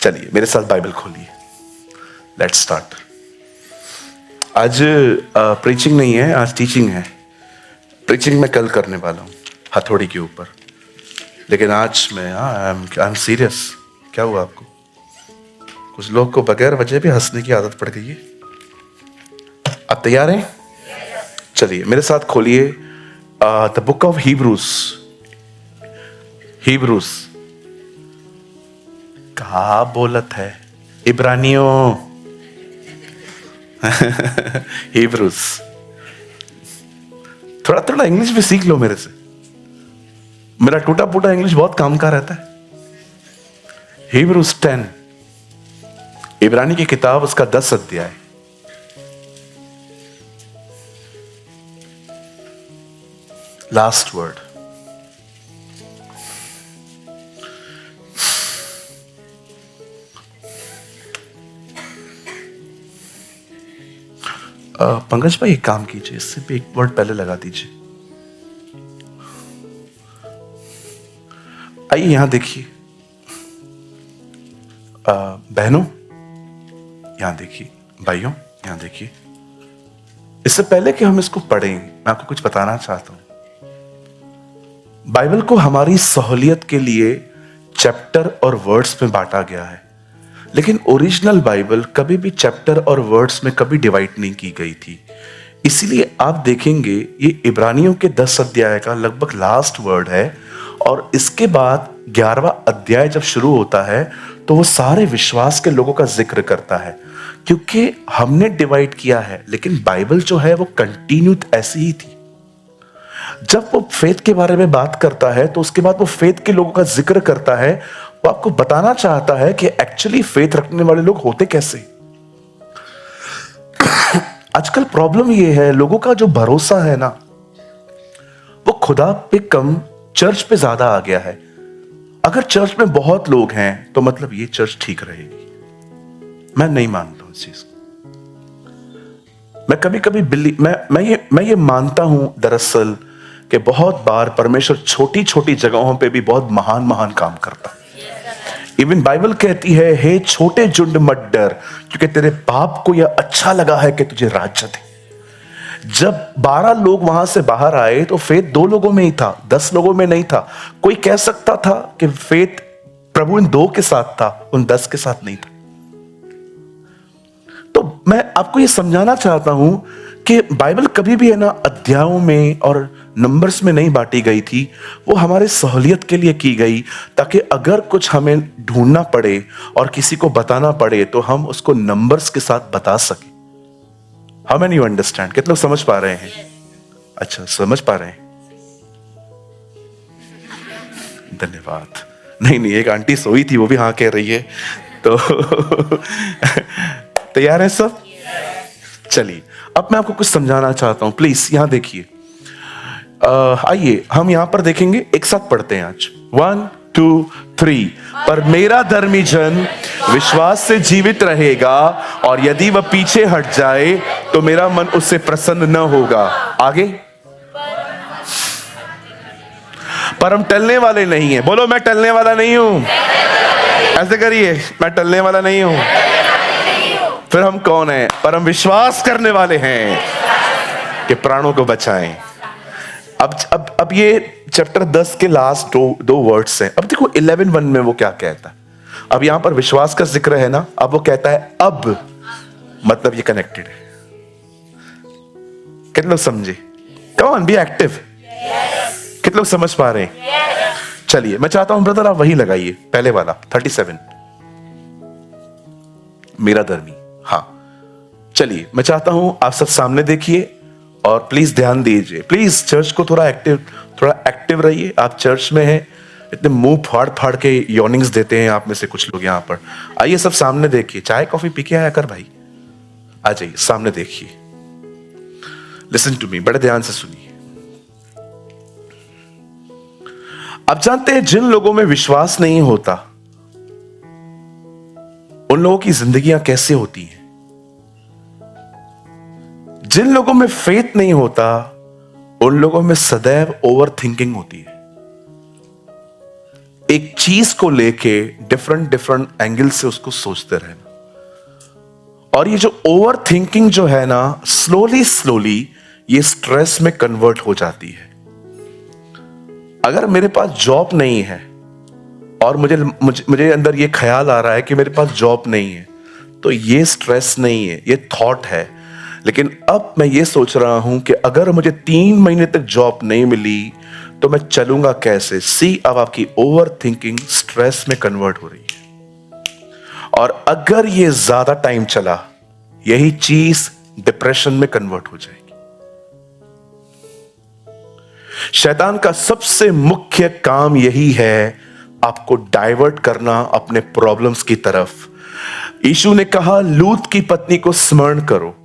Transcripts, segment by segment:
चलिए मेरे साथ बाइबल खोलिए, लेट्स स्टार्ट। आज प्रीचिंग नहीं है, आज टीचिंग है। प्रीचिंग मैं कल करने वाला हूँ हथौड़ी के ऊपर, लेकिन आज मैं आई एम सीरियस। क्या हुआ आपको? कुछ लोग को बगैर वजह भी हंसने की आदत पड़ गई है। आप तैयार हैं? चलिए मेरे साथ खोलिए द बुक ऑफ हीब्रूस। हीब्रूस कहा बोलत है? इब्रानियों। हीब्रूस। थोड़ा थोड़ा इंग्लिश भी सीख लो मेरे से, मेरा टूटा फूटा इंग्लिश बहुत काम का रहता है। हीब्रूस 10, इब्रानी की किताब, उसका 10 अध्याय। Last word. पंकज भाई एक काम कीजिए, इससे भी एक वर्ड पहले लगा दीजिए। आइए यहां देखिए, बहनों यहां देखिए, भाइयों यहां देखिए। इससे पहले कि हम इसको पढ़ें, मैं आपको कुछ बताना चाहता हूं। बाइबल को हमारी सहूलियत के लिए चैप्टर और वर्ड्स में बांटा गया है, लेकिन ओरिजिनल बाइबल कभी भी चैप्टर और वर्ड्स में कभी डिवाइड नहीं की गई थी। इसीलिए आप देखेंगे ये इब्रानियों के 10 अध्याय का लगभग लास्ट वर्ड है, और इसके बाद 11वां अध्याय जब शुरू होता है तो वो सारे विश्वास के लोगों का जिक्र करता है, क्योंकि हमने डिवाइड किया है, लेकिन बाइबल जो है वो कंटिन्यू ऐसी ही थी। जब वो फेथ के बारे में बात करता है तो उसके बाद वो फेथ के लोगों का जिक्र करता है। वो आपको बताना चाहता है कि एक्चुअली फेथ रखने वाले लोग होते कैसे। आजकल प्रॉब्लम ये है, लोगों का जो भरोसा है ना, वो खुदा पे कम चर्च पे ज्यादा आ गया है। अगर चर्च में बहुत लोग हैं तो मतलब ये चर्च ठीक रहेगी। मैं नहीं मानता हूं इस चीज को। मैं कभी कभी मैं ये मानता हूं दरअसल कि बहुत बार परमेश्वर छोटी छोटी जगहों पे भी बहुत महान महान काम करता है। इवन बाइबल कहती है, हे छोटे झुंड मत डर, क्योंकि तेरे बाप को यह अच्छा लगा है कि तुझे राज्य दे। जब 12 लोग वहां से बाहर आए तो फेथ 2 लोगों में ही था, 10 लोगों में नहीं था। कोई कह सकता था कि फेथ प्रभु इन 2 के साथ था, उन 10 के साथ नहीं था। तो मैं आपको यह समझाना चाहता हूं कि बाइबल कभी भी है ना अध्यायों में और नंबर्स में नहीं बांटी गई थी। वो हमारे सहूलियत के लिए की गई, ताकि अगर कुछ हमें ढूंढना पड़े और किसी को बताना पड़े तो हम उसको नंबर्स के साथ बता सके। How many you understand? कितने लोग समझ पा रहे हैं? अच्छा, समझ पा रहे हैं, धन्यवाद। नहीं, एक आंटी सोई थी, वो भी हाँ कह रही है। तो तैयार है सब? चलिए अब मैं आपको कुछ समझाना चाहता हूं, प्लीज यहां देखिए। आइए हम यहां पर देखेंगे, एक साथ पढ़ते हैं आज। 1 2 3। पर मेरा धर्मी जन विश्वास से जीवित रहेगा, और यदि वह पीछे हट जाए तो मेरा मन उससे प्रसन्न न होगा। आगे, पर हम टलने वाले नहीं हैं। बोलो, मैं टलने वाला नहीं हूं। ऐसे करिए, मैं टलने वाला नहीं हूं। फिर हम कौन हैं? पर हम विश्वास करने वाले हैं कि प्राणों को बचाएं। अब ये चैप्टर 10 के लास्ट दो वर्ड्स हैं। अब देखो 11:1 में वो क्या कहता है। अब यहां पर विश्वास का जिक्र है ना, अब वो कहता है अब, मतलब ये कनेक्टेड है। कितने लोग समझे? Come on, be active. कितने लोग समझ पा रहे हैं? चलिए मैं चाहता हूं ब्रदर आप वही लगाइए, पहले वाला 37, मेरा धर्मी। हाँ, चलिए मैं चाहता हूं आप सब सामने देखिए और प्लीज ध्यान दीजिए। प्लीज चर्च को थोड़ा एक्टिव रहिए। आप चर्च में हैं, इतने मुंह फाड़ फाड़ के यॉर्निंग्स देते हैं आप में से कुछ लोग यहां पर। आइए सब सामने देखिए, चाय कॉफी पी के आया कर भाई, आ जाइए सामने देखिए। लिसन टू मी, बड़े ध्यान से सुनिए। आप जानते हैं जिन लोगों में विश्वास नहीं होता उन लोगों की जिंदगियां कैसे होती हैं? जिन लोगों में फेथ नहीं होता उन लोगों में सदैव ओवर थिंकिंग होती है। एक चीज को लेके डिफरेंट डिफरेंट एंगल से उसको सोचते रहना। और ये जो ओवर थिंकिंग जो है ना, स्लोली स्लोली ये स्ट्रेस में कन्वर्ट हो जाती है। अगर मेरे पास जॉब नहीं है और मुझे अंदर ये ख्याल आ रहा है कि मेरे पास जॉब नहीं है, तो ये स्ट्रेस नहीं है, ये थॉट है। लेकिन अब मैं ये सोच रहा हूं कि अगर मुझे 3 महीने तक जॉब नहीं मिली तो मैं चलूंगा कैसे। सी, अब आपकी ओवर थिंकिंग स्ट्रेस में कन्वर्ट हो रही है। और अगर ये ज्यादा टाइम चला, यही चीज डिप्रेशन में कन्वर्ट हो जाएगी। शैतान का सबसे मुख्य काम यही है, आपको डाइवर्ट करना अपने प्रॉब्लम्स की तरफ। यीशु ने कहा लूत की पत्नी को स्मरण करो।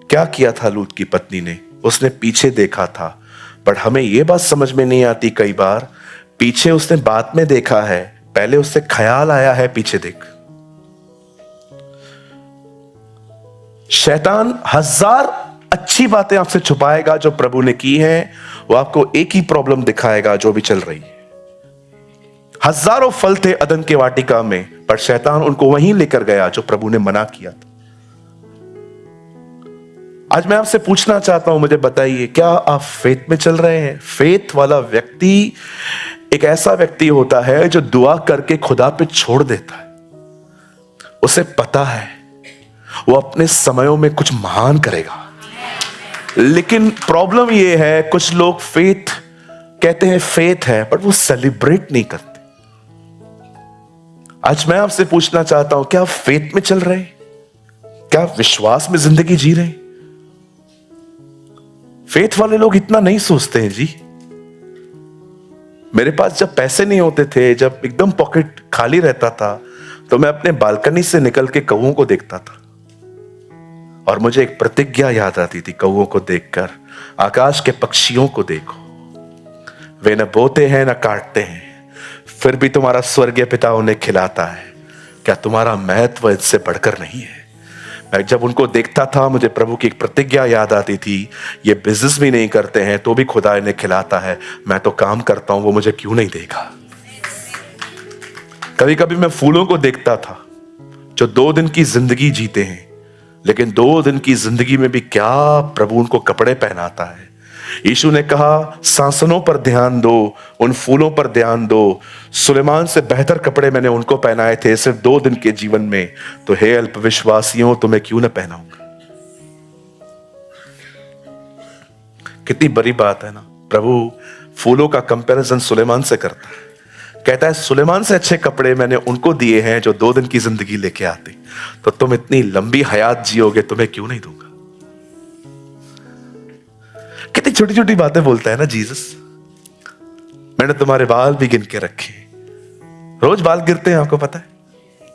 क्या किया था लूत की पत्नी ने? उसने पीछे देखा था। पर हमें यह बात समझ में नहीं आती कई बार, पीछे उसने बाद में देखा है, पहले उससे ख्याल आया है पीछे देख। शैतान 1000 अच्छी बातें आपसे छुपाएगा जो प्रभु ने की हैं, वो आपको एक ही प्रॉब्लम दिखाएगा जो भी चल रही है। हजारों फल थे अदन के वाटिका में, पर शैतान उनको वहीं लेकर गया जो प्रभु ने मना किया था। आज मैं आपसे पूछना चाहता हूं, मुझे बताइए, क्या आप फेथ में चल रहे हैं? फेथ वाला व्यक्ति एक ऐसा व्यक्ति होता है जो दुआ करके खुदा पे छोड़ देता है। उसे पता है वो अपने समयों में कुछ महान करेगा। लेकिन प्रॉब्लम ये है, कुछ लोग फेथ कहते हैं, फेथ है, पर वो सेलिब्रेट नहीं करते। आज मैं आपसे पूछना चाहता हूं, क्या आप फेथ में चल रहे हैं? क्या आप विश्वास में जिंदगी जी रहे हैं? फेथ वाले लोग इतना नहीं सोचते हैं जी। मेरे पास जब पैसे नहीं होते थे, जब एकदम पॉकेट खाली रहता था, तो मैं अपने बालकनी से निकल के कौवों को देखता था और मुझे एक प्रतिज्ञा याद आती थी कौवों को देखकर, आकाश के पक्षियों को देखो, वे न बोते हैं न काटते हैं, फिर भी तुम्हारा स्वर्गीय पिता उन्हें खिलाता है। क्या तुम्हारा महत्व इससे बढ़कर नहीं है? मैं जब उनको देखता था, मुझे प्रभु की एक प्रतिज्ञा याद आती थी, ये बिजनेस भी नहीं करते हैं तो भी खुदा इन्हें खिलाता है, मैं तो काम करता हूं, वो मुझे क्यों नहीं देगा? कभी कभी मैं फूलों को देखता था जो 2 दिन की जिंदगी जीते हैं, लेकिन 2 दिन की जिंदगी में भी क्या प्रभु उनको कपड़े पहनाता है। यीशु ने कहा सांसनों पर ध्यान दो, उन फूलों पर ध्यान दो। सुलेमान से बेहतर कपड़े मैंने उनको पहनाए थे सिर्फ 2 दिन के जीवन में, तो हे अल्पविश्वासियों, तुम्हें क्यों न पहनाऊंगा? कितनी बड़ी बात है ना। प्रभु फूलों का कंपैरिजन सुलेमान से करता है, कहता है सुलेमान से अच्छे कपड़े मैंने उनको दिए हैं जो 2 दिन की जिंदगी लेके आते, तो तुम इतनी लंबी हयात जियोगे, तुम्हें क्यों नहीं दूंगा? कितनी छोटी छोटी बातें बोलता है ना जीसस। मैंने तुम्हारे बाल भी गिन के रखे। रोज बाल गिरते हैं, आपको पता है।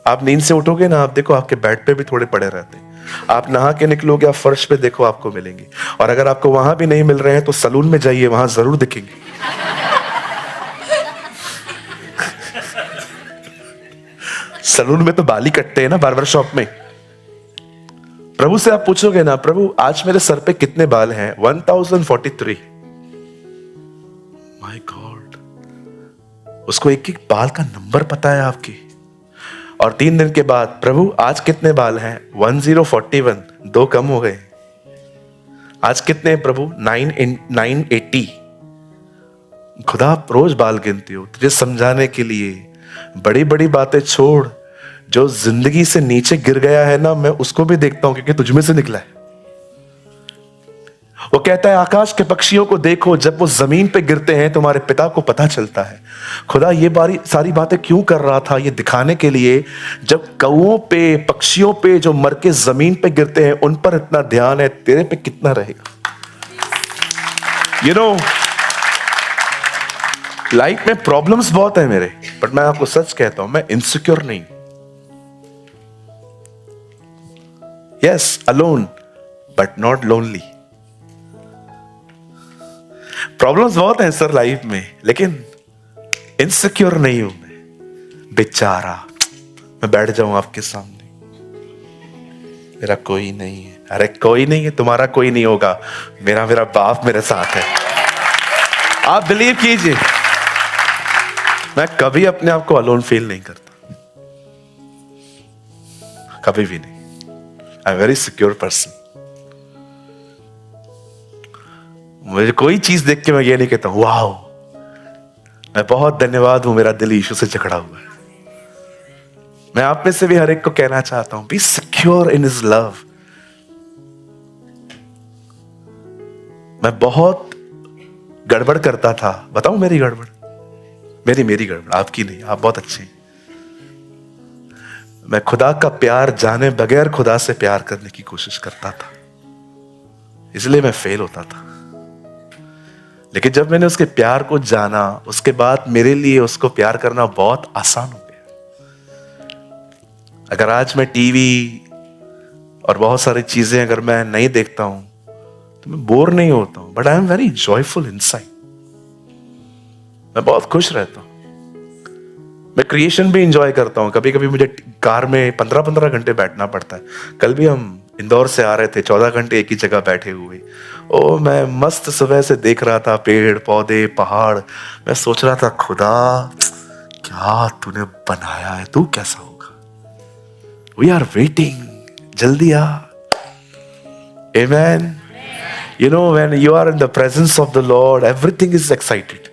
आप नींद से उठोगे ना, आप देखो आपके बेड पे भी थोड़े पड़े रहते हैं। आप नहा के निकलोगे, आप फर्श पे देखो, आपको मिलेंगे। और अगर आपको वहां भी नहीं मिल रहे हैं तो सलून में जाइए, वहां जरूर दिखेंगे। सलून में तो बाल ही कटते हैं ना, बार्बर शॉप में। प्रभु से आप पूछोगे ना, प्रभु आज मेरे सर पे कितने बाल हैं? 1043। माय गॉड, उसको एक एक बाल का नंबर पता है आपकी। और 3 दिन के बाद, प्रभु आज कितने बाल हैं? 1041, 2 कम हो गए। आज कितने हैं प्रभु? 980। खुदा आप रोज बाल गिनती हो तुझे समझाने के लिए। बड़ी बड़ी बातें छोड़, जो जिंदगी से नीचे गिर गया है ना, मैं उसको भी देखता हूं क्योंकि तुझमें से निकला है। वो कहता है आकाश के पक्षियों को देखो, जब वो जमीन पे गिरते हैं तुम्हारे पिता को पता चलता है। खुदा ये सारी बातें क्यों कर रहा था? ये दिखाने के लिए, जब कौओं पे, पक्षियों पे जो मर के जमीन पे गिरते हैं, उन पर इतना ध्यान है, तेरे पे कितना रहेगा? लाइफ में प्रॉब्लम्स बहुत है मेरे, बट मैं आपको सच कहता हूं, मैं इनसिक्योर नहीं। Yes, alone but not lonely. Problems बहुत हैं सर लाइफ में, लेकिन इनसिक्योर नहीं हूं मैं। बेचारा, मैं बैठ जाऊं आपके सामने, मेरा कोई नहीं है। अरे कोई नहीं है, तुम्हारा कोई नहीं होगा, मेरा बाप मेरे साथ है। आप बिलीव कीजिए, मैं कभी अपने आप को अलोन फील नहीं करता, कभी भी नहीं। I am very secure person. मुझे कोई चीज देख के मैं ये नहीं कहता वाओ, मैं बहुत धन्यवाद हूं, मेरा दिल यीशु से जकड़ा हुआ है। मैं आप में से भी हर एक को कहना चाहता हूं, be secure in his love. मैं बहुत गड़बड़ करता था, बताऊं मेरी गड़बड़, मेरी गड़बड़, आपकी नहीं, आप बहुत अच्छे हैं। मैं खुदा का प्यार जाने बगैर खुदा से प्यार करने की कोशिश करता था, इसलिए मैं फेल होता था। लेकिन जब मैंने उसके प्यार को जाना, उसके बाद मेरे लिए उसको प्यार करना बहुत आसान हो गया। अगर आज मैं टीवी और बहुत सारी चीजें अगर मैं नहीं देखता हूं तो मैं बोर नहीं होता हूं, but I am very joyful inside. मैं बहुत खुश रहता हूं। मैं क्रिएशन भी इंजॉय करता हूं। कभी कभी मुझे कार में 15-15 घंटे बैठना पड़ता है। कल भी हम इंदौर से आ रहे थे, 14 घंटे एक ही जगह बैठे हुए। ओ मैं मस्त सुबह से देख रहा था पेड़ पौधे पहाड़। मैं सोच रहा था खुदा क्या तूने बनाया है, तू कैसा होगा। वी आर वेटिंग, जल्दी आ। आमेन। You know, when you are in the presence of the Lord, everything is excited.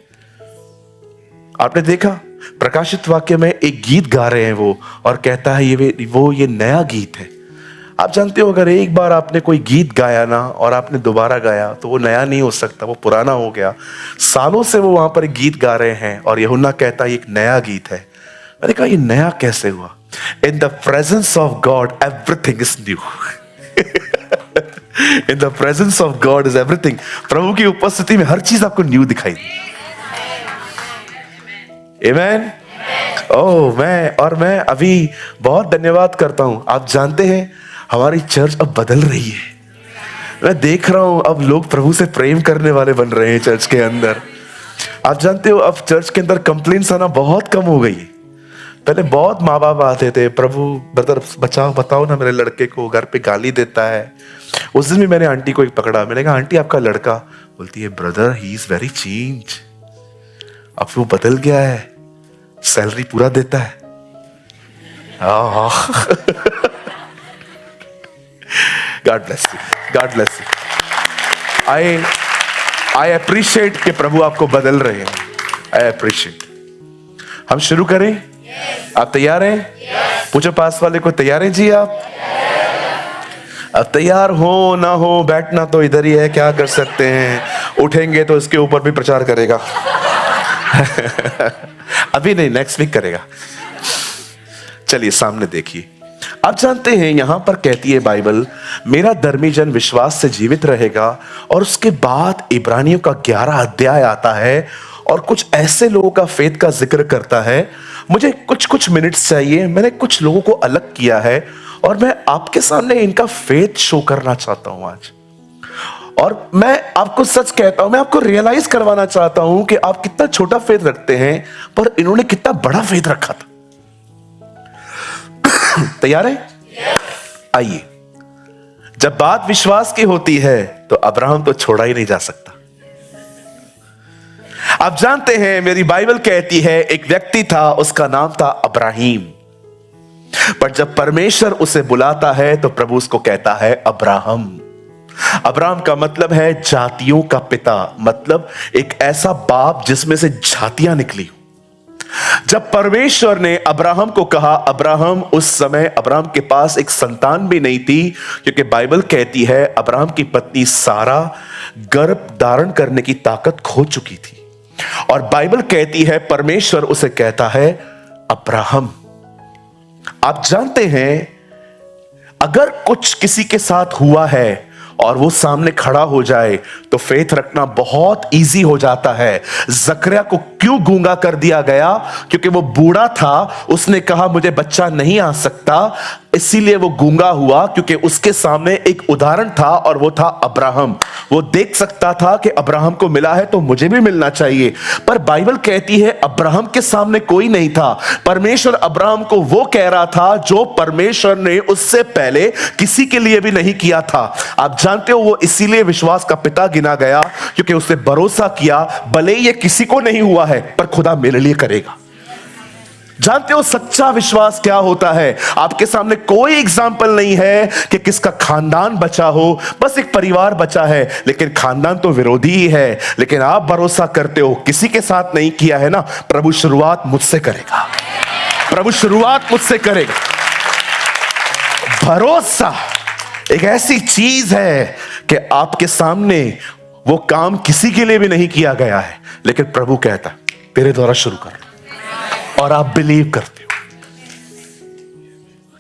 आपने देखा प्रकाशित वाक्य में एक गीत गा रहे हैं वो, और कहता है ये नया गीत है। आप जानते हो अगर एक बार आपने कोई गीत गाया ना और आपने दोबारा गाया तो वो नया नहीं हो सकता, वो पुराना हो गया। सालों से वो वहां पर एक गीत गा रहे हैं और यूहन्ना कहता है एक नया गीत है। मैंने कहा ये नया कैसे हुआ? In the presence of God everything is new. In the presence of God is everything. प्रभु की उपस्थिति में हर चीज आपको न्यू दिखाई दी। आमेन। ओह मैं अभी बहुत धन्यवाद करता हूं। आप जानते हैं हमारी चर्च अब बदल रही है। मैं देख रहा हूं अब लोग प्रभु से प्रेम करने वाले बन रहे हैं चर्च के अंदर। आप जानते हो अब चर्च के अंदर कंप्लेंट्स आना बहुत कम हो गई। पहले बहुत माँ बाप आते थे, प्रभु ब्रदर बताओ ना मेरे लड़के को घर पे गाली देता है। उस दिन भी मैंने आंटी को एक पकड़ा। मैंने कहा आंटी आपका लड़का, बोलती है brother he is very change, अब वो बदल गया है, सैलरी पूरा देता है। God bless you. God bless you. I appreciate कि प्रभु आपको बदल रहे हैं। I appreciate. हम शुरू करें? Yes. आप तैयार हैं? Yes. पूछो पास वाले को, तैयार हैं जी आप? Yes. अब तैयार हो ना हो, बैठना तो इधर ही है, क्या कर सकते हैं। उठेंगे तो इसके ऊपर भी प्रचार करेगा। अभी नहीं, नेक्स्ट वीक करेगा। चलिए सामने देखिए। आप जानते हैं यहां पर कहती है बाइबल, मेरा धर्मी जन विश्वास से जीवित रहेगा। और उसके बाद इब्रानियों का 11 अध्याय आता है और कुछ ऐसे लोगों का फेथ का जिक्र करता है। मुझे कुछ मिनट्स चाहिए। मैंने कुछ लोगों को अलग किया है और मैं आपके सामने इनका फेथ शो करना चाहता हूं आज। और मैं आपको सच कहता हूं, मैं आपको रियलाइज करवाना चाहता हूं कि आप कितना छोटा फेथ रखते हैं, पर इन्होंने कितना बड़ा फेथ रखा था। तैयार है? आइए। जब बात विश्वास की होती है तो अब्राहम तो छोड़ा ही नहीं जा सकता। आप जानते हैं मेरी बाइबल कहती है एक व्यक्ति था, उसका नाम था अब्राहीम। पर जब परमेश्वर उसे बुलाता है तो प्रभु उसको कहता है अब्राहम। अब्राहम का मतलब है जातियों का पिता, मतलब एक ऐसा बाप जिसमें से जातियां निकली। जब परमेश्वर ने अब्राहम को कहा अब्राहम, उस समय अब्राहम के पास एक संतान भी नहीं थी, क्योंकि बाइबल कहती है अब्राहम की पत्नी सारा गर्भ धारण करने की ताकत खो चुकी थी। और बाइबल कहती है परमेश्वर उसे कहता है अब्राहम। आप जानते हैं अगर कुछ किसी के साथ हुआ है और वो सामने खड़ा हो जाए तो फेथ रखना बहुत इजी हो जाता है। जकरिया को क्यों गूंगा कर दिया गया? क्योंकि वो बूढ़ा था, उसने कहा मुझे बच्चा नहीं आ सकता, इसीलिए वो गूंगा हुआ, क्योंकि उसके सामने एक उदाहरण था और वो था अब्राहम। वो देख सकता था कि अब्राहम को मिला है तो मुझे भी मिलना चाहिए। पर बाइबल कहती है अब्राहम के सामने कोई नहीं था। परमेश्वर अब्राहम को वो कह रहा था जो परमेश्वर ने उससे पहले किसी के लिए भी नहीं किया था। आप जानते हो वो इसीलिए विश्वास का पिता गिना गया, क्योंकि उसने भरोसा किया भले ये किसी को नहीं हुआ है पर खुदा मेरे लिए करेगा। जानते हो सच्चा विश्वास क्या होता है? आपके सामने कोई एग्जाम्पल नहीं है कि किसका खानदान बचा हो, बस एक परिवार बचा है, लेकिन खानदान तो विरोधी ही है। लेकिन आप भरोसा करते हो, किसी के साथ नहीं किया है ना, प्रभु शुरुआत मुझसे करेगा, प्रभु शुरुआत मुझसे करेगा। भरोसा एक ऐसी चीज है कि आपके सामने वो काम किसी के लिए भी नहीं किया गया है, लेकिन प्रभु कहता तेरे द्वारा शुरू कर, और आप बिलीव करते हो।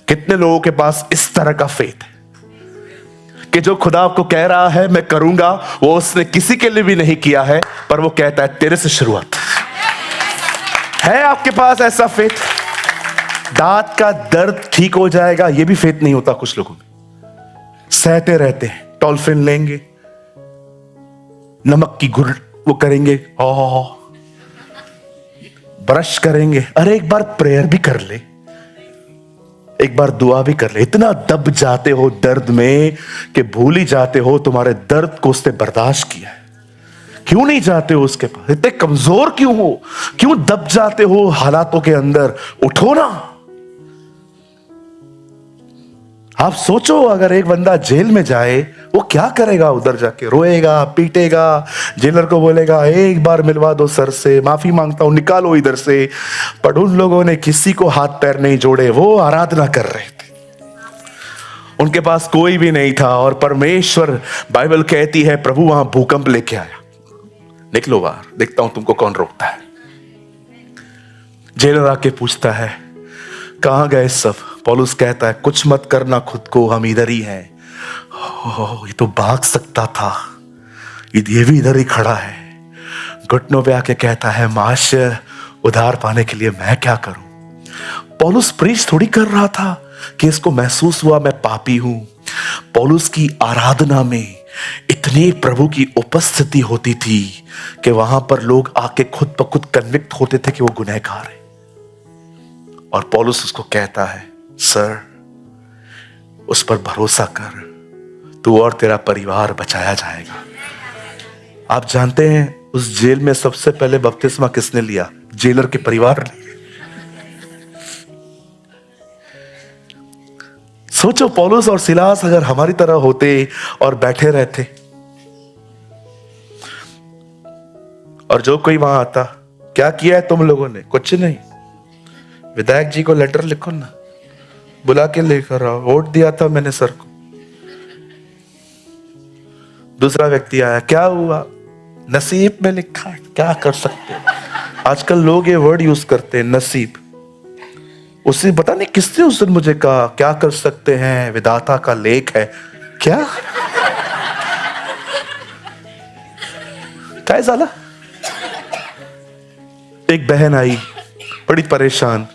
कितने लोगों के पास इस तरह का फेथ है कि जो खुदा आपको कह रहा है मैं करूंगा, वो उसने किसी के लिए भी नहीं किया है, पर वो कहता है तेरे से शुरुआत है। आपके पास ऐसा फेथ? दांत का दर्द ठीक हो जाएगा, ये भी फेथ नहीं होता कुछ लोगों में। सहते रहते हैं, टॉल्फिन लेंगे, नमक की गुड़ वो करेंगे, ब्रश करेंगे, अरे एक बार प्रेयर भी कर ले, एक बार दुआ भी कर ले। इतना दब जाते हो दर्द में कि भूल ही जाते हो तुम्हारे दर्द को उसने बर्दाश्त किया है। क्यों नहीं जाते हो उसके पास? इतने कमजोर क्यों हो? क्यों दब जाते हो हालातों के अंदर? उठो ना। आप सोचो, अगर एक बंदा जेल में जाए, वो क्या करेगा? उधर जाके रोएगा, पीटेगा, जेलर को बोलेगा एक बार मिलवा दो सर से, माफी मांगता हूं, निकालो इधर से। पर उन लोगों ने किसी को हाथ पैर नहीं जोड़े, वो आराधना कर रहे थे, उनके पास कोई भी नहीं था। और परमेश्वर, बाइबल कहती है, प्रभु वहां भूकंप लेके आया, निकलो बाहर, देखता हूं तुमको कौन रोकता है। जेलर आके पूछता है कहां गए सब? पौलुस कहता है कुछ मत करना खुद को, हम इधर ही हैं। ये तो भाग सकता था, ये भी इधर ही खड़ा है। घुटनों पे आके कहता है महाशय, उधार पाने के लिए मैं क्या करूं? पौलुस प्रीच थोड़ी कर रहा था कि इसको महसूस हुआ मैं पापी हूं। पौलुस की आराधना में इतनी प्रभु की उपस्थिति होती थी कि वहां पर लोग आके खुद ब खुद कन्विक्ट होते थे कि वो गुनहगार है। और पौलुस उसको कहता है सर, उस पर भरोसा कर, तू और तेरा परिवार बचाया जाएगा। आप जानते हैं उस जेल में सबसे पहले बपतिस्मा किसने लिया? जेलर के परिवार ने। सोचो, पौलुस और सिलास अगर हमारी तरह होते और बैठे रहते, और जो कोई वहां आता, क्या किया है तुम लोगों ने? कुछ नहीं, विधायक जी को लेटर लिखो ना, बुला के लेकर आओ, वोट दिया था मैंने सर को। दूसरा व्यक्ति आया, क्या हुआ? नसीब में लिखा है, क्या कर सकते हैं। आजकल लोग ये वर्ड यूज करते हैं, नसीब। उसे पता नहीं किसने उस दिन मुझे कहा, क्या कर सकते हैं, विधाता का लेख है। क्या क्या साला? एक बहन आई बड़ी परेशान,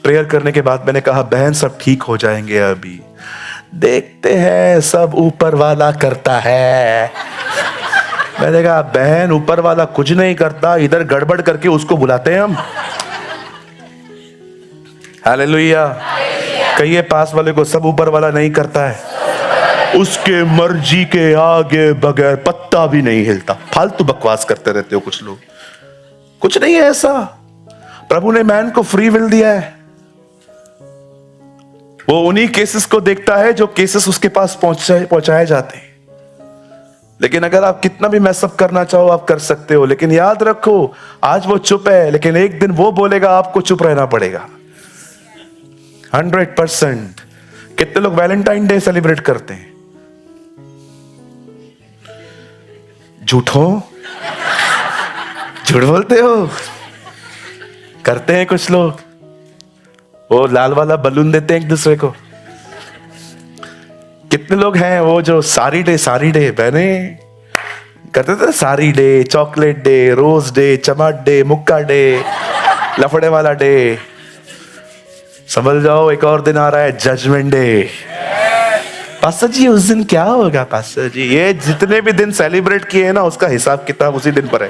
प्रेयर करने के बाद मैंने कहा बहन सब ठीक हो जाएंगे, अभी देखते हैं, सब ऊपर वाला करता है। मैंने कहा बहन ऊपर वाला कुछ नहीं करता, इधर गड़बड़ करके उसको बुलाते हैं हम। हालेलुया। कहिए पास वाले को, सब ऊपर वाला नहीं करता है, उसके मर्जी के आगे बगैर पत्ता भी नहीं हिलता। फालतू बकवास करते रहते हो कुछ लोग, कुछ नहीं है ऐसा। प्रभु ने मैन को फ्री विल दिया है, वो उन्हीं केसेस को देखता है जो केसेस उसके पास पहुंचाए जाते हैं। लेकिन अगर आप कितना भी मैसअप करना चाहो आप कर सकते हो, लेकिन याद रखो आज वो चुप है, लेकिन एक दिन वो बोलेगा, आपको चुप रहना पड़ेगा। 100%। कितने लोग वैलेंटाइन डे सेलिब्रेट करते हैं? झूठो, झूठ बोलते हो। करते हैं कुछ लोग, वो लाल वाला बलून देते हैं एक दूसरे को। कितने लोग हैं वो जो सारी डे बहने करते थे, sari day, chocolate day, rose day, चमाट डे, मुक्का डे, लफड़े वाला डे। समझ जाओ एक और दिन आ रहा है, जजमेंट डे। पास्टर जी उस दिन क्या होगा? पास्टर जी ये जितने भी दिन सेलिब्रेट किए हैं ना, उसका हिसाब किताब उसी दिन पर है।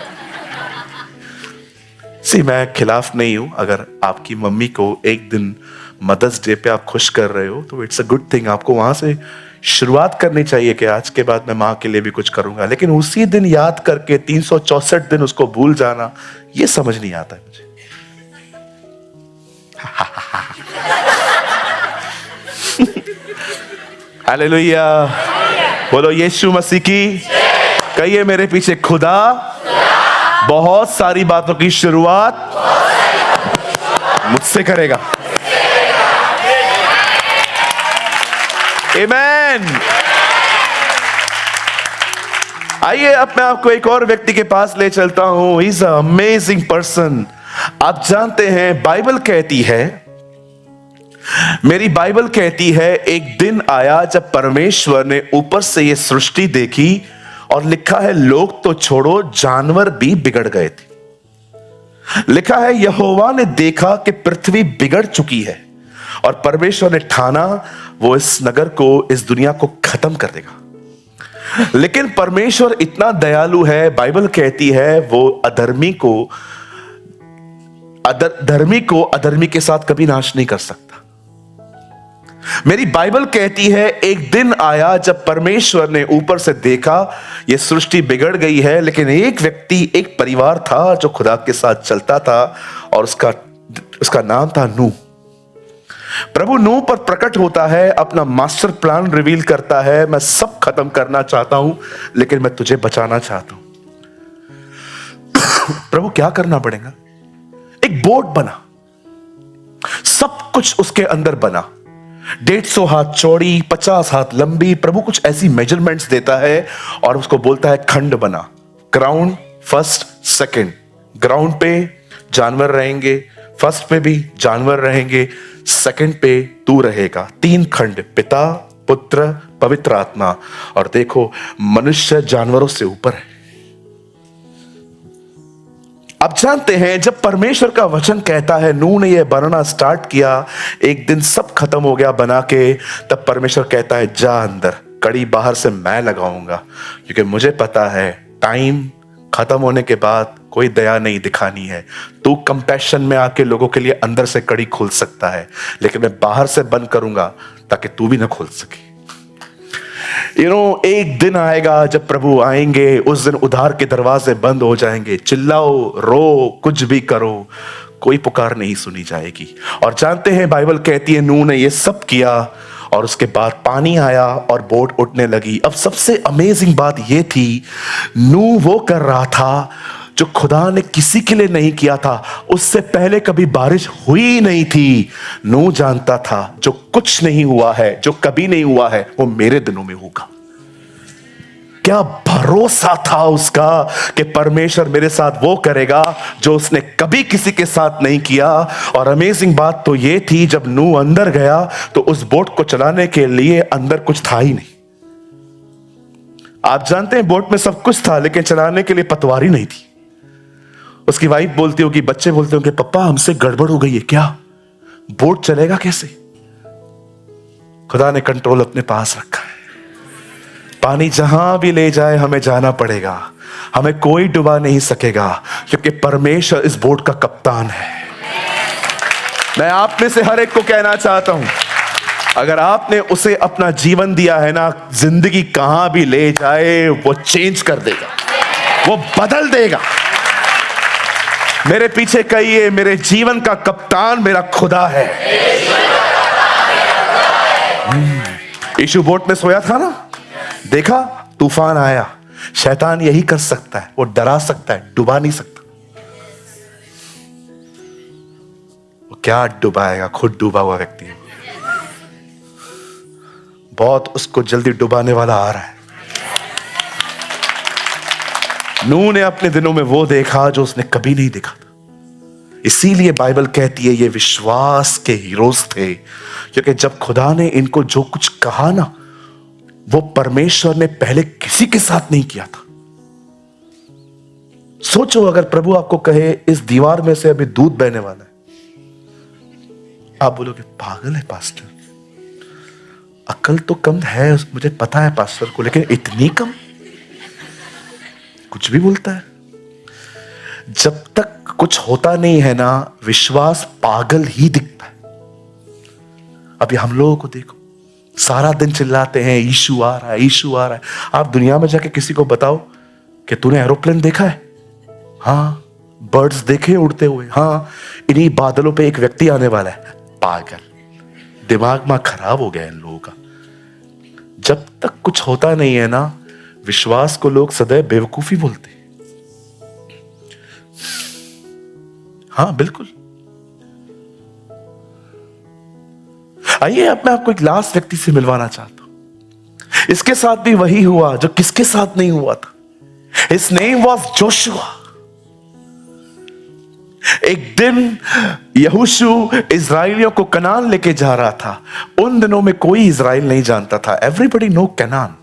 मैं खिलाफ नहीं हूं, अगर आपकी मम्मी को एक दिन मदर्स डे पे आप खुश कर रहे हो तो इट्स अ गुड थिंग। आपको वहां से शुरुआत करनी चाहिए कि आज के बाद मैं माँ के लिए भी कुछ करूंगा। लेकिन उसी दिन याद करके 364 दिन उसको भूल जाना, ये समझ नहीं आता है मुझे। हालेलुया, बोलो यीशु मसीह की। कहिए मेरे पीछे खुदा बहुत सारी बातों की शुरुआत मुझसे करेगा। आमीन। आइए अब मैं आपको एक और व्यक्ति के पास ले चलता हूं। He is a amazing person. आप जानते हैं बाइबल कहती है, मेरी बाइबल कहती है, एक दिन आया जब परमेश्वर ने ऊपर से यह सृष्टि देखी और लिखा है लोग तो छोड़ो जानवर भी बिगड़ गए थे। लिखा है यहोवा ने देखा कि पृथ्वी बिगड़ चुकी है और परमेश्वर ने ठाना वो इस नगर को, इस दुनिया को खत्म कर देगा। लेकिन परमेश्वर इतना दयालु है, बाइबल कहती है वो धर्मी को अधर्मी के साथ कभी नाश नहीं कर सकता। मेरी बाइबल कहती है एक दिन आया जब परमेश्वर ने ऊपर से देखा यह सृष्टि बिगड़ गई है, लेकिन एक व्यक्ति, एक परिवार था जो खुदा के साथ चलता था और उसका नाम था नूह। प्रभु नूह पर प्रकट होता है, अपना मास्टर प्लान रिवील करता है। मैं सब खत्म करना चाहता हूं लेकिन मैं तुझे बचाना चाहता हूं। प्रभु क्या करना पड़ेगा? एक बोट बना, सब कुछ उसके अंदर बना, 150 हाथ चौड़ी, 50 हाथ लंबी। प्रभु कुछ ऐसी मेजरमेंट्स देता है और उसको बोलता है खंड बना। Ground, first, second. ग्राउंड पे जानवर रहेंगे, फर्स्ट पे भी जानवर रहेंगे, सेकंड पे तू रहेगा। 3 खंड, पिता, पुत्र, पवित्र आत्मा। और देखो मनुष्य जानवरों से ऊपर है। अब जानते हैं जब परमेश्वर का वचन कहता है नूह ने यह बनाना स्टार्ट किया, एक दिन सब खत्म हो गया बना के, तब परमेश्वर कहता है जा अंदर, कड़ी बाहर से मैं लगाऊंगा, क्योंकि मुझे पता है टाइम खत्म होने के बाद कोई दया नहीं दिखानी है। तू कंपैशन में आके लोगों के लिए अंदर से कड़ी खोल सकता है, लेकिन मैं बाहर से बंद करूंगा ताकि तू भी ना खोल सके। एक दिन आएगा जब प्रभु आएंगे, उस दिन उधार के दरवाजे बंद हो जाएंगे। चिल्लाओ, रो, कुछ भी करो, कोई पुकार नहीं सुनी जाएगी। और जानते हैं बाइबल कहती है नूह ने ये सब किया और उसके बाद पानी आया और बोट उठने लगी। अब सबसे अमेजिंग बात यह थी, नूह वो कर रहा था जो खुदा ने किसी के लिए नहीं किया था। उससे पहले कभी बारिश हुई नहीं थी। नूह जानता था जो कुछ नहीं हुआ है, जो कभी नहीं हुआ है, वो मेरे दिनों में होगा। क्या भरोसा था उसका कि परमेश्वर मेरे साथ वो करेगा जो उसने कभी किसी के साथ नहीं किया। और अमेजिंग बात तो ये थी, जब नूह अंदर गया तो उस बोट को चलाने के लिए अंदर कुछ था ही नहीं। आप जानते हैं बोट में सब कुछ था, लेकिन चलाने के लिए पतवार ही नहीं थी। उसकी वाइफ बोलती होगी, बच्चे बोलते होंगे, पापा हमसे गड़बड़ हो गई है क्या, बोट चलेगा कैसे? खुदा ने कंट्रोल अपने पास रखा है। पानी जहां भी ले जाए हमें जाना पड़ेगा, हमें कोई डुबा नहीं सकेगा, क्योंकि परमेश्वर इस बोट का कप्तान है। मैं आप में से हर एक को कहना चाहता हूं, अगर आपने उसे अपना जीवन दिया है ना, जिंदगी कहां भी ले जाए वो चेंज कर देगा, वो बदल देगा। मेरे पीछे कहिए, मेरे जीवन का कप्तान मेरा खुदा है। यीशु बोट में सोया था ना, देखा तूफान आया। शैतान यही कर सकता है, वो डरा सकता है, डुबा नहीं सकता। वो क्या डुबाएगा, खुद डूबा हुआ व्यक्ति है। बहुत उसको जल्दी डुबाने वाला आ रहा है। नूह ने अपने दिनों में वो देखा जो उसने कभी नहीं देखा था। इसीलिए बाइबल कहती है ये विश्वास के हीरोज थे, क्योंकि जब खुदा ने इनको जो कुछ कहा ना, वो परमेश्वर ने पहले किसी के साथ नहीं किया था। सोचो, अगर प्रभु आपको कहे इस दीवार में से अभी दूध बहने वाला है, आप बोलोगे पागल है पास्टर, अकल तो कम है, मुझे पता है पास्टर को, लेकिन इतनी कम, कुछ भी बोलता है। जब तक कुछ होता नहीं है ना, विश्वास पागल ही दिखता है। अभी हम लोगों को देखो, सारा दिन चिल्लाते हैं यीशु आ रहा है, यीशु आ रहा है। आप दुनिया में जाके किसी को बताओ कि तूने एरोप्लेन देखा है? हाँ, बर्ड्स देखे उड़ते हुए? हाँ, इन्हीं बादलों पे एक व्यक्ति आने वाला है। पागल, दिमाग में खराब हो गया इन लोगों का। जब तक कुछ होता नहीं है ना, विश्वास को लोग सदैव बेवकूफी बोलते हैं। हाँ बिल्कुल। आइए, अब मैं आपको एक लास्ट व्यक्ति से मिलवाना चाहता हूं। इसके साथ भी वही हुआ जो किसके साथ नहीं हुआ था। His name was Joshua. एक दिन यहोशू इजराइलियों को कनान लेके जा रहा था। उन दिनों में कोई इजराइल नहीं जानता था। Everybody know Kanan.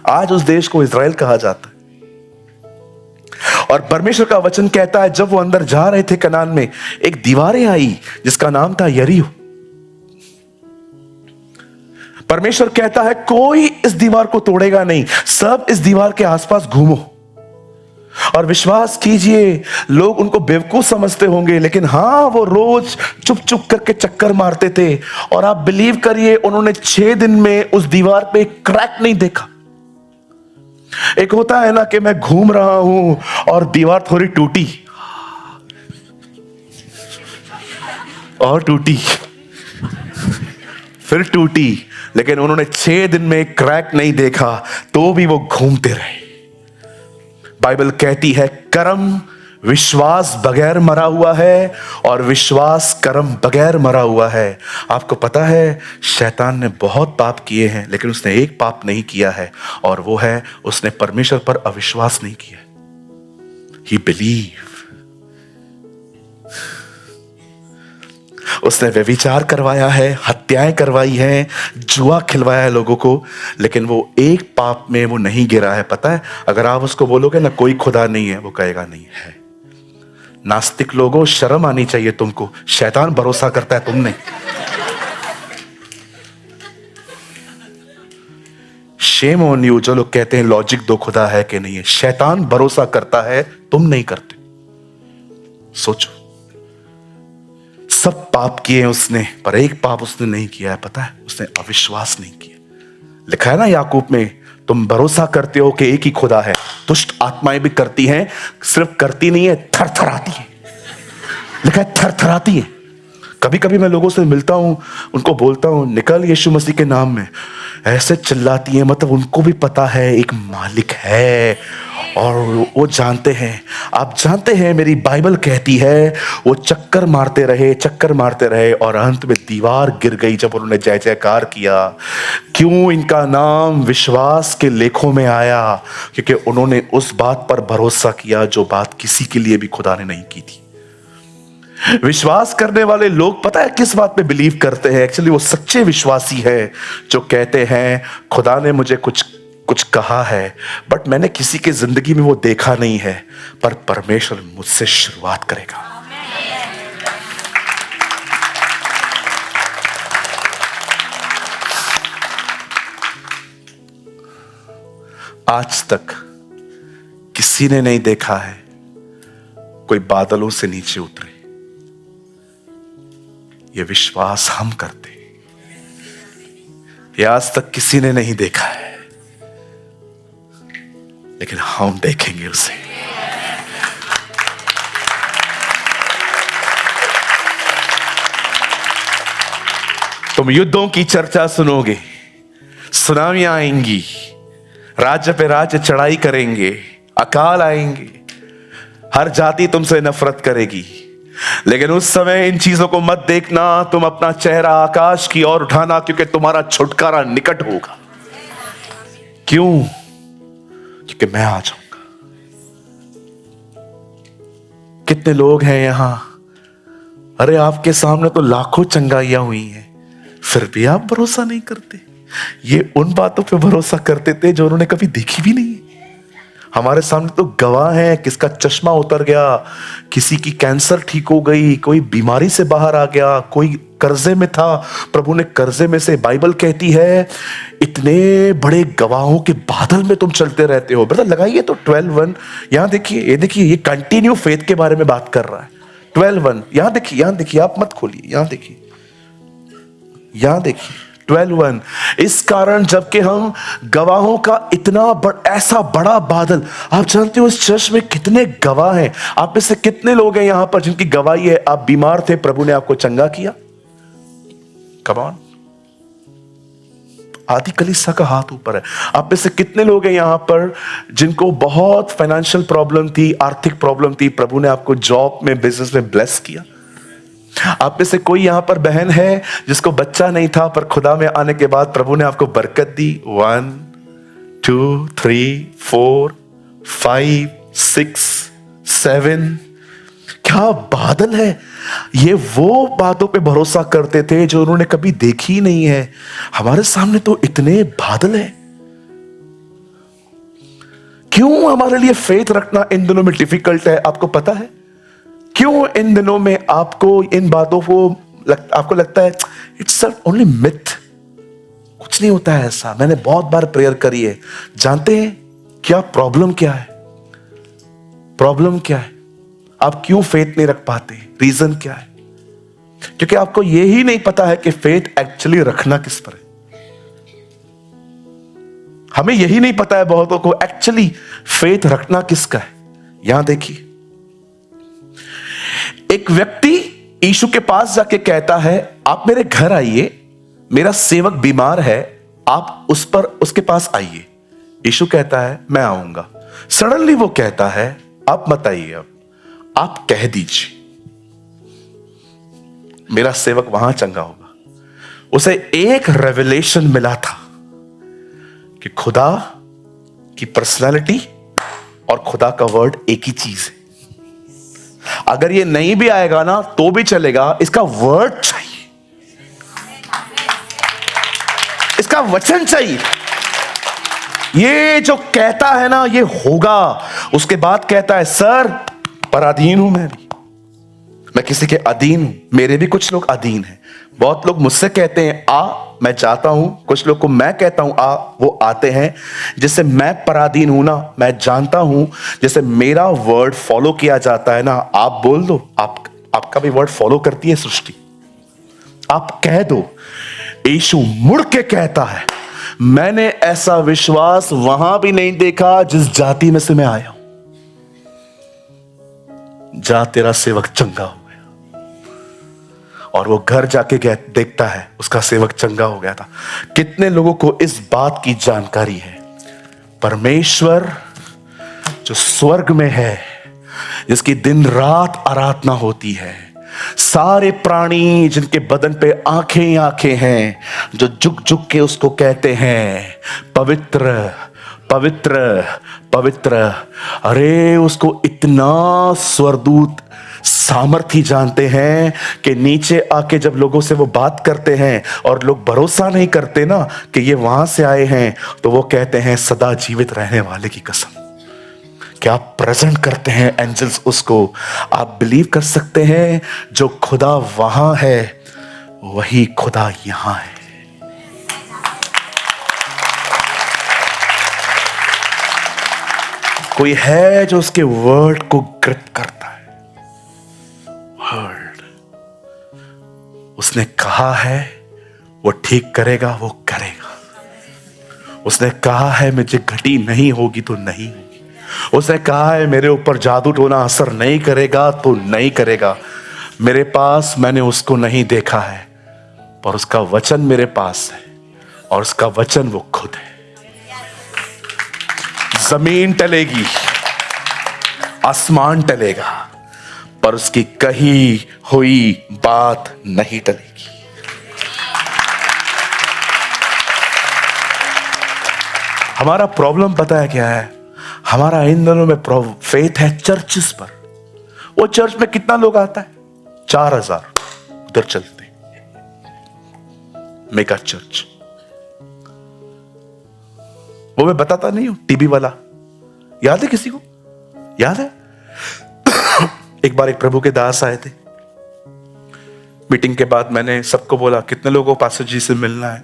आज उस देश को इजराइल कहा जाता है। और परमेश्वर का वचन कहता है, जब वो अंदर जा रहे थे कनान में, एक दीवारें आई जिसका नाम था यरीहो। परमेश्वर कहता है, कोई इस दीवार को तोड़ेगा नहीं, सब इस दीवार के आसपास घूमो। और विश्वास कीजिए, लोग उनको बेवकूफ समझते होंगे, लेकिन हां, वो रोज चुप चुप करके चक्कर मारते थे। और आप बिलीव करिए, उन्होंने 6 दिन में उस दीवार पे क्रैक नहीं देखा। एक होता है ना कि मैं घूम रहा हूं और दीवार थोड़ी टूटी और टूटी, फिर टूटी, लेकिन उन्होंने 6 दिन में क्रैक नहीं देखा, तो भी वो घूमते रहे। बाइबल कहती है, कर्म विश्वास बगैर मरा हुआ है और विश्वास कर्म बगैर मरा हुआ है। आपको पता है, शैतान ने बहुत पाप किए हैं, लेकिन उसने एक पाप नहीं किया है, और वो है उसने परमेश्वर पर अविश्वास नहीं किया। ही बिलीव। उसने व्यभिचार करवाया है, हत्याएं करवाई हैं, जुआ खिलवाया है लोगों को, लेकिन वो एक पाप में वो नहीं गिरा है। पता है, अगर आप उसको बोलोगे ना कोई खुदा नहीं है, वो कहेगा नहीं है। नास्तिक लोगों, शर्म आनी चाहिए तुमको। शैतान भरोसा करता है, तुम नहीं। शेम ऑन यू जो लोग कहते हैं लॉजिक दो खुदा है कि नहीं है। शैतान भरोसा करता है, तुम नहीं करते। सोचो, सब पाप किए उसने, पर एक पाप उसने नहीं किया है। पता है, उसने अविश्वास नहीं किया। लिखा है ना याकूब में, तुम भरोसा करते हो कि एक ही खुदा है। दुष्ट आत्माएं भी करती हैं, सिर्फ करती नहीं है, थरथराती है। लिखा है थरथराती है। कभी कभी मैं लोगों से मिलता हूं, उनको बोलता हूं निकल यीशु मसीह के नाम में, ऐसे चिल्लाती है। मतलब उनको भी पता है एक मालिक है, और वो जानते हैं। आप जानते हैं, मेरी बाइबल कहती है वो चक्कर मारते रहे और अंत में दीवार गिर गई जब उन्होंने जय जयकार किया। क्यों? इनका नाम विश्वास के लेखों में आया, क्योंकि उन्होंने उस बात पर भरोसा किया जो बात किसी के लिए भी खुदा ने नहीं की थी। विश्वास करने वाले लोग पता है किस बात पे बिलीव करते हैं? एक्चुअली वो सच्चे विश्वासी है जो कहते हैं खुदा ने मुझे कुछ कहा है, बट मैंने किसी के जिंदगी में वो देखा नहीं है, पर परमेश्वर मुझसे शुरुआत करेगा। आज तक किसी ने नहीं देखा है कोई बादलों से नीचे उतरे। ये विश्वास हम करते हैं। ये आज तक किसी ने नहीं देखा है, लेकिन हम देखेंगे उसे। तुम युद्धों की चर्चा सुनोगे, सुनामियां आएंगी, राज्य पे राज्य चढ़ाई करेंगे, अकाल आएंगे, हर जाति तुमसे नफरत करेगी। लेकिन उस समय इन चीजों को मत देखना, तुम अपना चेहरा आकाश की ओर उठाना, क्योंकि तुम्हारा छुटकारा निकट होगा। क्यों? क्योंकि मैं आ जाऊंगा। कितने लोग हैं यहां, अरे आपके सामने तो लाखों चंगाइयां हुई हैं, फिर भी आप भरोसा नहीं करते। ये उन बातों पे भरोसा करते थे जो उन्होंने कभी देखी भी नहीं। हमारे सामने तो गवाह हैं, किसका चश्मा उतर गया, किसी की कैंसर ठीक हो गई, कोई बीमारी से बाहर आ गया, कोई कर्जे में था, प्रभु ने कर्जे में से, बाइबल कहती है इतने बड़े गवाहों के बादल में तुम चलते रहते हो। ब्रदर लगाइए तो 12:1, यहां देखिए, ये देखिए, ये कंटिन्यू फेथ के बारे में बात कर रहा है। 12:1 यहां देखिए, आप मत खोलिए, यहां देखिए, 12:1। इस कारण जबकि हम गवाहों का ऐसा बड़ा बादल, आप जानते हो इस चर्च में कितने गवाह हैं? आप में से कितने लोग हैं यहां पर जिनकी गवाही है आप बीमार थे, प्रभु ने आपको चंगा किया? कम ऑन, आधी कलीसिया का हाथ ऊपर है। आप में से कितने लोग हैं यहां पर जिनको बहुत फाइनेंशियल प्रॉब्लम थी, आर्थिक प्रॉब्लम थी, प्रभु ने आपको जॉब में, बिजनेस में ब्लेस किया? आप में से कोई यहां पर बहन है जिसको बच्चा नहीं था, पर खुदा में आने के बाद प्रभु ने आपको बरकत दी? 1 2 3 4 5 6 7। क्या बादल है! ये वो बातों पे भरोसा करते थे जो उन्होंने कभी देखी ही नहीं है। हमारे सामने तो इतने बादल हैं। क्यों हमारे लिए फेथ रखना इन दिनों में डिफिकल्ट है, आपको पता है? क्यों इन दिनों में आपको इन बातों को आपको लगता है इट्स ओनली मिथ, कुछ नहीं होता है ऐसा? मैंने बहुत बार प्रेयर करी है। जानते हैं क्या प्रॉब्लम क्या है? प्रॉब्लम क्या है? आप क्यों फेथ नहीं रख पाते? रीजन क्या है? क्योंकि आपको यही नहीं पता है कि फेथ एक्चुअली रखना किस पर है। हमें यही नहीं पता है बहुतों को एक्चुअली फेथ रखना किसका है। यहां देखिए, एक व्यक्ति यीशु के पास जाके कहता है, आप मेरे घर आइए, मेरा सेवक बीमार है, आप उसके पास आइए। यीशु कहता है मैं आऊंगा। सडनली वो कहता है आप मत आइए, अब आप कह दीजिए, मेरा सेवक वहां चंगा होगा। उसे एक रेवलेशन मिला था कि खुदा की पर्सनालिटी और खुदा का वर्ड एक ही चीज है। अगर ये नहीं भी आएगा ना तो भी चलेगा, इसका वर्ड चाहिए, इसका वचन चाहिए। ये जो कहता है ना ये होगा। उसके बाद कहता है सर पराधीन हूं मैं किसी के अधीन हूं। मेरे भी कुछ लोग अधीन हैं। बहुत लोग मुझसे कहते हैं आ, मैं जाता हूं। कुछ लोग को मैं कहता हूं आ, वो आते हैं। जिससे मैं पराधीन हूं ना, मैं जानता हूं जैसे मेरा वर्ड फॉलो किया जाता है ना, आप बोल दो, आपका भी वर्ड फॉलो करती है सृष्टि। आप कह दो। यीशु मुड़ के कहता है मैंने ऐसा विश्वास वहां भी नहीं देखा जिस जाति में से मैं आया हूं। जा तेरा सेवक चंगा हो गया। और वो घर जाके देखता है उसका सेवक चंगा हो गया था। कितने लोगों को इस बात की जानकारी है? परमेश्वर जो स्वर्ग में है, जिसकी दिन रात आराधना होती है, सारे प्राणी जिनके बदन पे आंखें ही आंखें हैं, जो झुक झुक के उसको कहते हैं पवित्र पवित्र पवित्र। अरे उसको इतना स्वर्गदूत सामर्थी जानते हैं कि नीचे आके जब लोगों से वो बात करते हैं और लोग भरोसा नहीं करते ना कि ये वहां से आए हैं, तो वो कहते हैं सदा जीवित रहने वाले की कसम। क्या आप प्रेजेंट करते हैं एंजल्स उसको? आप बिलीव कर सकते हैं जो खुदा वहां है वही खुदा यहां है। कोई है जो उसके वर्ड को ग्रिप करता है। वर्ड उसने कहा है वो ठीक करेगा, वो करेगा। उसने कहा है मुझे घटी नहीं होगी तो नहीं होगी। उसने कहा है मेरे ऊपर जादू टोना असर नहीं करेगा तो नहीं करेगा। मेरे पास मैंने उसको नहीं देखा है, पर उसका वचन मेरे पास है और उसका वचन वो खुद है। जमीन टलेगी, आसमान टलेगा, पर उसकी कही हुई बात नहीं टलेगी। हमारा प्रॉब्लम पता है क्या है? हमारा इन दोनों में फेथ है चर्चेस पर। वो चर्च में कितना लोग आता है? 4000 उधर चलते मेगा चर्च। वो मैं बताता नहीं हूं, टीबी वाला याद है? किसी को याद है? एक बार एक प्रभु के दास आए थे। मीटिंग के बाद मैंने सबको बोला कितने लोगों को पास्टर जी से मिलना है।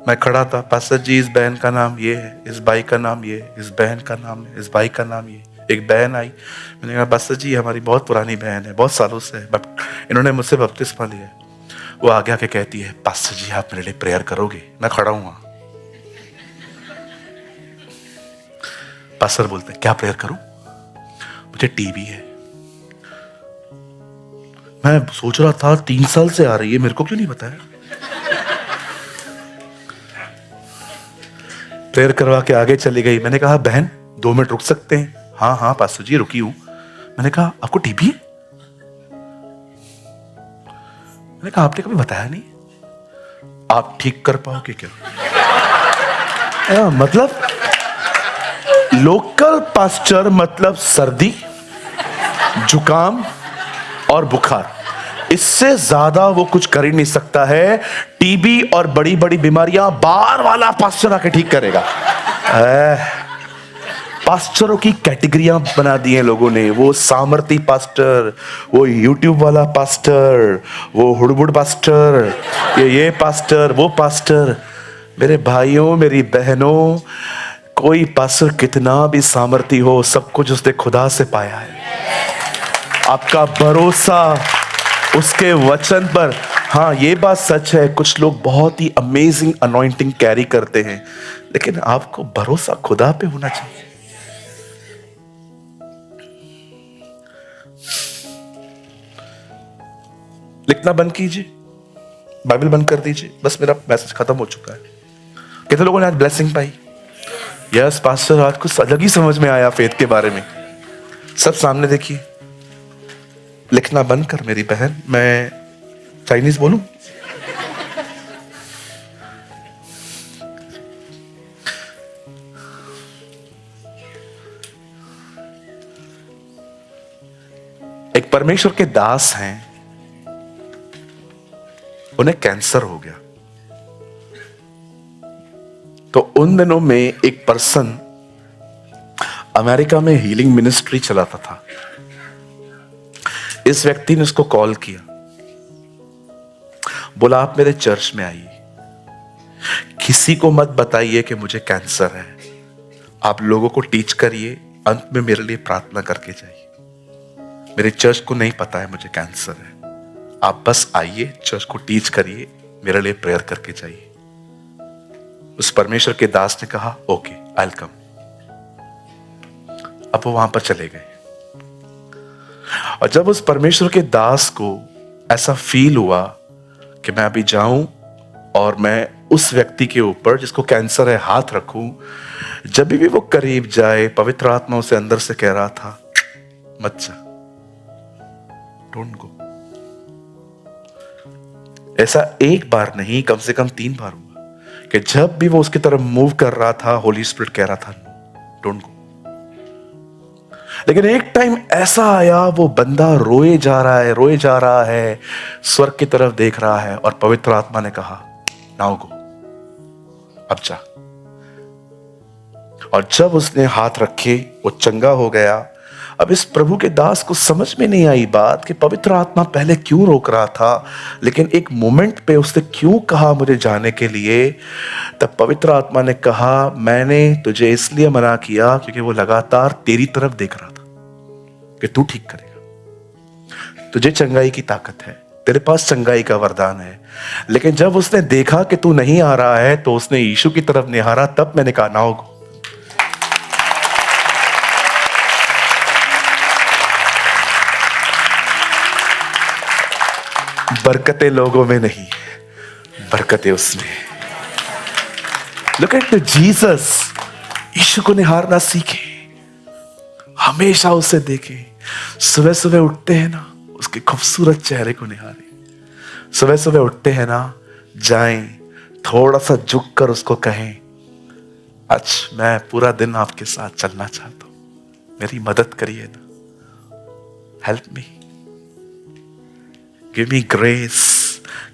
मैं खड़ा था, पास्टर जी इस बहन का नाम ये है, इस भाई का नाम ये है, इस बहन का नाम है, इस भाई का नाम ये। एक बहन आई, मैंने कहा पास्टर जी हमारी बहुत पुरानी बहन है, बहुत सालों से है, इन्होंने मुझसे बपतिस्मा लिया है। वो आगे आके कहती है, पास्टर जी आप मेरे लिए प्रेयर करोगे? मैं खड़ा हूं वहां। पास्टर बोलते हैं, क्या प्रेयर करूं? मुझे टीबी है। मैं सोच रहा था 3 साल से आ रही है, मेरे को क्यों नहीं बताया? प्रेयर करवा के आगे चली गई। मैंने कहा, बहन 2 मिनट रुक सकते हैं? हाँ हाँ पास्टर जी रुकी हूं। मैंने कहा, आपको टीबी है? मैंने कहा, आपने कभी बताया नहीं। आप ठीक कर पाओगे क्या? मतलब लोकल पास्टर मतलब सर्दी, जुकाम और बुखार, इससे ज्यादा वो कुछ कर ही नहीं सकता है। टीबी और बड़ी बड़ी बीमारियां बाहर वाला पास्टर आके ठीक करेगा। पास्टरों की कैटेगरियां बना दी हैं लोगों ने। वो सामर्थी पास्टर, वो यूट्यूब वाला पास्टर, वो हुड़बुड़ पास्टर, ये पास्टर, वो पास्टर। मेरे भाइयों मेरी बहनों, कोई पास्टर कितना भी सामर्थी हो, सब कुछ उसने खुदा से पाया है। आपका भरोसा उसके वचन पर। हाँ ये बात सच है, कुछ लोग बहुत ही अमेजिंग अनॉइंटिंग कैरी करते हैं, लेकिन आपको भरोसा खुदा पे होना चाहिए। लिखना बंद कीजिए, बाइबल बंद कर दीजिए, बस मेरा मैसेज खत्म हो चुका है। कितने लोगों ने आज ब्लेसिंग पाई? यस पास्टर, आज कुछ अलग ही समझ में आया फेथ के बारे में। सब सामने देखिए। लिखना बंद कर मेरी बहन। मैं चाइनीज बोलूं? एक परमेश्वर के दास हैं, उन्हें कैंसर हो गया। तो उन दिनों में एक पर्सन अमेरिका में हीलिंग मिनिस्ट्री चलाता था। इस व्यक्ति ने उसको कॉल किया, बोला आप मेरे चर्च में आइए, किसी को मत बताइए कि मुझे कैंसर है, आप लोगों को टीच करिए, अंत में मेरे लिए प्रार्थना करके जाइए। मेरे चर्च को नहीं पता है मुझे कैंसर है, आप बस आइए, चर्च को टीच करिए, मेरे लिए प्रेयर करके जाइए। उस परमेश्वर के दास ने कहा ओके आई विल कम। अब वो वहां पर चले गए, और जब उस परमेश्वर के दास को ऐसा फील हुआ कि मैं अभी जाऊं और मैं उस व्यक्ति के ऊपर जिसको कैंसर है हाथ रखूं, जब भी वो करीब जाए, पवित्र आत्मा उसे अंदर से कह रहा था मत जा, डोंट गो। ऐसा एक बार नहीं, कम से कम 3 बार हुआ कि जब भी वो उसकी तरफ मूव कर रहा था, होली स्पिरिट कह रहा था डोंट गो। लेकिन एक टाइम ऐसा आया, वो बंदा रोए जा रहा है, स्वर्ग की तरफ देख रहा है, और पवित्र आत्मा ने कहा नाउ गो, अब जा। और जब उसने हाथ रखे वो चंगा हो गया। अब इस प्रभु के दास को समझ में नहीं आई बात कि पवित्र आत्मा पहले क्यों रोक रहा था, लेकिन एक मोमेंट पे उसने क्यों कहा मुझे जाने के लिए। तब पवित्र आत्मा ने कहा मैंने तुझे इसलिए मना किया क्योंकि वो लगातार तेरी तरफ देख रहा था कि तू ठीक करेगा, तुझे चंगाई की ताकत है, तेरे पास चंगाई का वरदान है। लेकिन जब उसने देखा कि तू नहीं आ रहा है, तो उसने यीशु की तरफ निहारा। तब मैंने कहा ना होगा। बरकतें लोगों में नहीं, बरकतें उसमें। Look at Jesus. यीशु को निहारना सीखे, हमेशा उसे देखे। सुबह सुबह उठते हैं ना, उसके खूबसूरत चेहरे को निहारें। सुबह सुबह उठते हैं ना, जाएं थोड़ा सा झुक कर उसको कहें आज मैं पूरा दिन आपके साथ चलना चाहता हूं, मेरी मदद करिए ना, help me, give me grace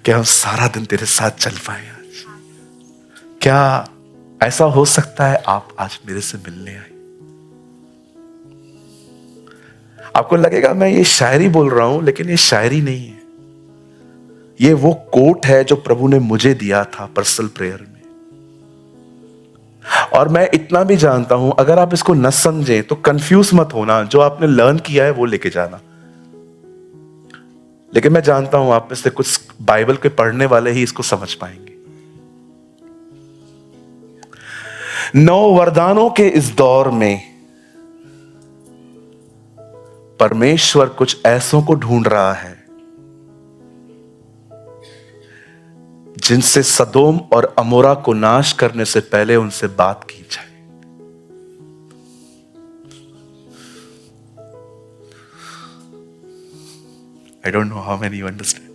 कि हम सारा दिन तेरे साथ चल पाए। आज क्या ऐसा हो सकता है आप आज मेरे से मिलने आए? आपको लगेगा मैं ये शायरी बोल रहा हूं, लेकिन ये शायरी नहीं है, ये वो कोट है जो प्रभु ने मुझे दिया था पर्सनल प्रेयर में। और मैं इतना भी जानता हूं, अगर आप इसको न समझें तो कंफ्यूज मत होना, जो आपने लर्न किया है वो लेके जाना। लेकिन मैं जानता हूं आप में से कुछ बाइबल के पढ़ने वाले ही इसको समझ पाएंगे। 9 वरदानों के इस दौर में परमेश्वर कुछ ऐसों को ढूंढ रहा है जिनसे सदोम और अमोरा को नाश करने से पहले उनसे बात की जाए। I don't know how many you understand.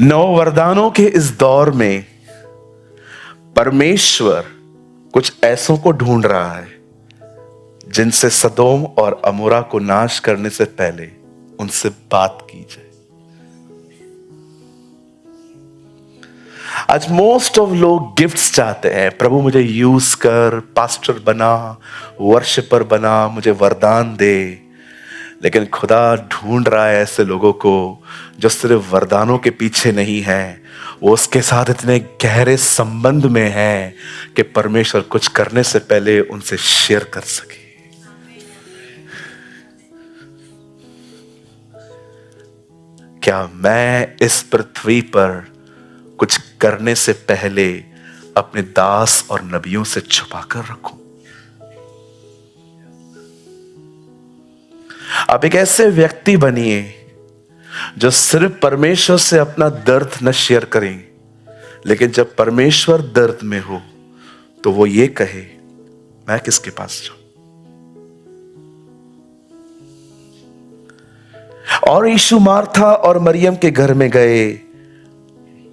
9 वरदानों के इस दौर में परमेश्वर कुछ ऐसों को ढूंढ रहा है जिनसे सदोम और अमोरा को नाश करने से पहले उनसे बात की जाए। आज मोस्ट ऑफ लोग गिफ्ट्स चाहते हैं, प्रभु मुझे यूज कर, पास्टर बना, वर्शिपर बना, मुझे वरदान दे। लेकिन खुदा ढूंढ रहा है ऐसे लोगों को जो सिर्फ वरदानों के पीछे नहीं है, वो उसके साथ इतने गहरे संबंध में है कि परमेश्वर कुछ करने से पहले उनसे शेयर कर सके। क्या मैं इस पृथ्वी पर कुछ करने से पहले अपने दास और नबियों से छुपा कर रखूं? आप एक ऐसे व्यक्ति बनिए जो सिर्फ परमेश्वर से अपना दर्द न शेयर करें, लेकिन जब परमेश्वर दर्द में हो तो वो ये कहे, मैं किसके पास जाऊं? और यीशु मार्था और मरियम के घर में गए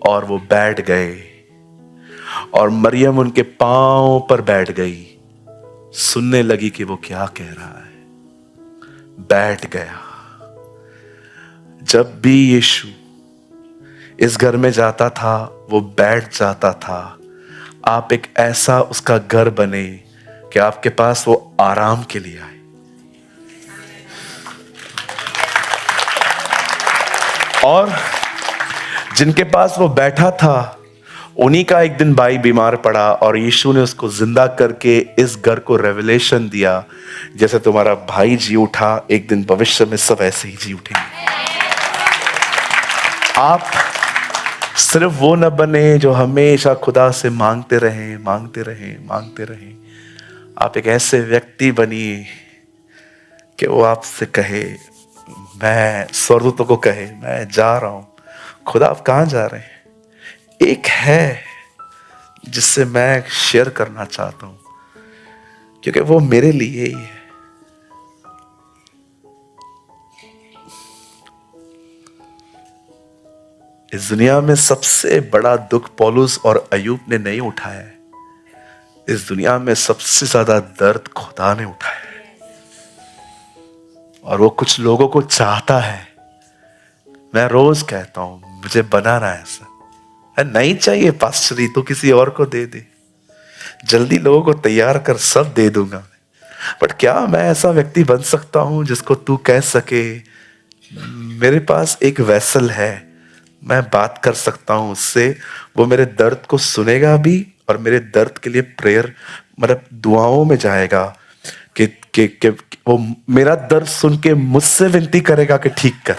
और वो बैठ गए और मरियम उनके पांव पर बैठ गई, सुनने लगी कि वो क्या कह रहा है, बैठ गया। जब भी यीशु इस घर में जाता था वो बैठ जाता था। आप एक ऐसा उसका घर बने कि आपके पास वो आराम के लिए आए। और जिनके पास वो बैठा था उन्हीं का एक दिन भाई बीमार पड़ा और यीशु ने उसको जिंदा करके इस घर को रेवलेशन दिया, जैसे तुम्हारा भाई जी उठा एक दिन भविष्य में सब ऐसे ही जी उठेंगे। आप सिर्फ वो न बने जो हमेशा खुदा से मांगते रहे, मांगते रहे, मांगते रहे। आप एक ऐसे व्यक्ति बनिए कि वो आपसे कहे, मैं स्वर्गदूतों को कहे, मैं जा रहा हूं। खुदा आप कहां जा रहे हैं? एक है जिससे मैं शेयर करना चाहता हूं, क्योंकि वो मेरे लिए ही है। इस दुनिया में सबसे बड़ा दुख पौलुस और अयूब ने नहीं उठाया है। इस दुनिया में सबसे ज्यादा दर्द खुदा ने उठाया है, और वो कुछ लोगों को चाहता है। मैं रोज कहता हूं मुझे बनाना है ऐसा। नहीं चाहिए पास्टरी, तो किसी और को दे दे, जल्दी लोगों को तैयार कर, सब दे दूंगा। बट क्या मैं ऐसा व्यक्ति बन सकता हूं जिसको तू कह सके मेरे पास एक वेसल है, मैं बात कर सकता हूं उससे, वो मेरे दर्द को सुनेगा भी और मेरे दर्द के लिए प्रेयर मतलब दुआओं में जाएगा कि वो मेरा दर्द सुन के मुझसे विनती करेगा कि ठीक कर।